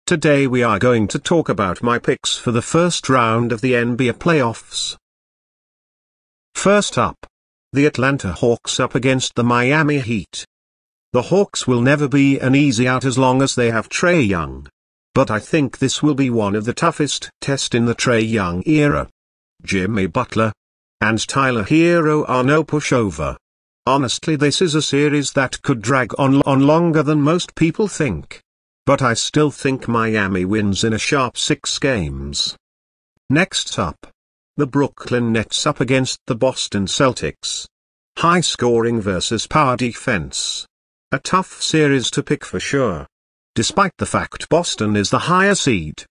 Today we are going to talk about my picks for the first round of the NBA playoffs. First up, the Atlanta Hawks up against the Miami Heat. The Hawks will never be an easy out as long as they have Trae Young. But I think this will be one of the toughest tests in the Trae Young era. Jimmy Butler and Tyler Hero are no pushover. Honestly, this is a series that could drag on longer than most people think. But I still think Miami wins in a sharp 6 games. Next up, the Brooklyn Nets up against the Boston Celtics. High scoring versus power defense. A tough series to pick for sure. Despite the fact Boston is the higher seed,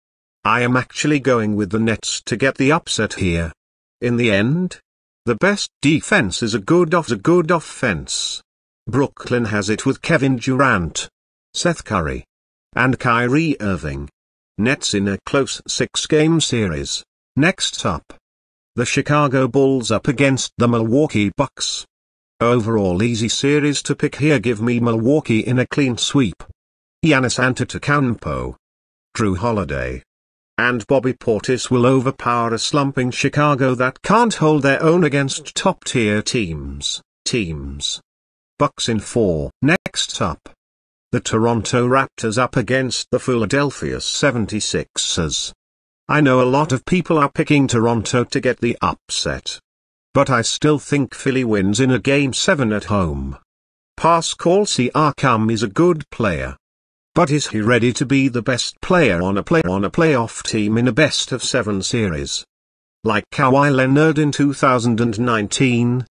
I am actually going with the Nets to get the upset here. In the end, the best defense is a good offense. Brooklyn has it with Kevin Durant, Seth Curry, and Kyrie Irving. Nets in a close 6-game series. Next up, the Chicago Bulls up against the Milwaukee Bucks. Overall easy series to pick here. Give me Milwaukee in a clean sweep. Giannis Antetokounmpo, Drew Holiday, and Bobby Portis will overpower a slumping Chicago that can't hold their own against top-tier teams. Bucks in 4. Next up, the Toronto Raptors up against the Philadelphia 76ers. I know a lot of people are picking Toronto to get the upset. But I still think Philly wins in a Game 7 at home. Pascal Siakam is a good player. But is he ready to be the best player on a playoff team in a best-of-7 series? Like Kawhi Leonard in 2019?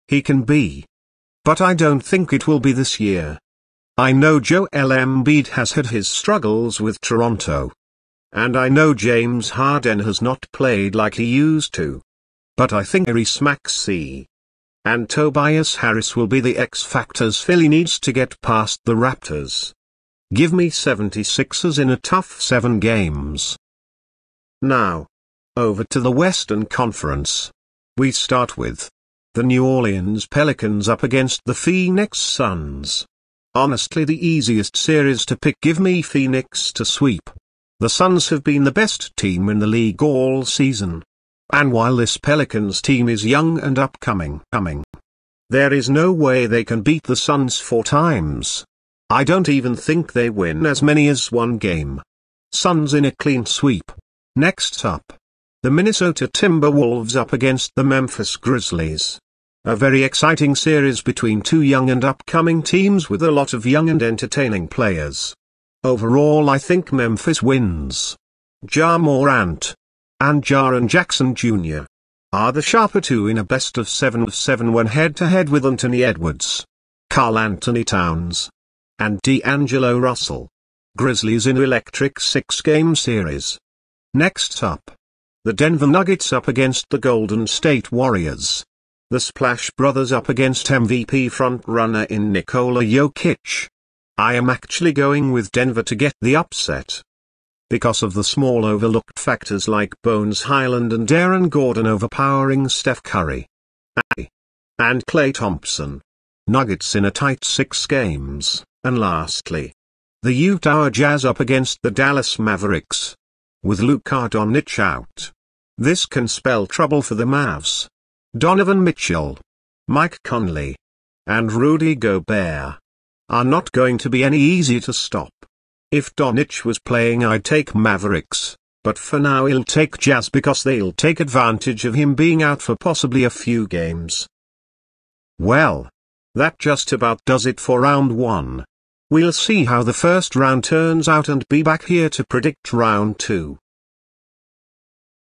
He can be. But I don't think it will be this year. I know Joel Embiid has had his struggles with Toronto. And I know James Harden has not played like he used to. But I think Tyrese Maxey and Tobias Harris will be the X factors Philly needs to get past the Raptors. Give me 76ers in a tough 7 games. Now, over to the Western Conference. We start with the New Orleans Pelicans up against the Phoenix Suns. Honestly, the easiest series to pick. Give me Phoenix to sweep. The Suns have been the best team in the league all season. And while this Pelicans team is young and upcoming, there is no way they can beat the Suns 4 times. I don't even think they win as many as 1 game. Suns in a clean sweep. Next up, the Minnesota Timberwolves up against the Memphis Grizzlies. A very exciting series between 2 young and upcoming teams with a lot of young and entertaining players. Overall, I think Memphis wins. Ja Morant and Jaren Jackson Jr. are the sharper 2 in a best-of-7 when head-to-head with Anthony Edwards, Karl Anthony Towns, and D'Angelo Russell. Grizzlies in electric 6-game series. Next up, the Denver Nuggets up against the Golden State Warriors. The Splash Brothers up against MVP frontrunner in Nikola Jokic. I am actually going with Denver to get the upset. Because of the small overlooked factors like Bones Highland and Aaron Gordon overpowering Steph Curry and Klay Thompson. Nuggets in a tight 6 games. And lastly, the Utah Jazz up against the Dallas Mavericks. With Luka Doncic out, this can spell trouble for the Mavs. Donovan Mitchell, Mike Conley, and Rudy Gobert are not going to be any easy to stop. If Doncic was playing, I'd take Mavericks, but for now I'll take Jazz because they'll take advantage of him being out for possibly a few games. Well, that just about does it for round 1. We'll see how the first round turns out and be back here to predict round 2.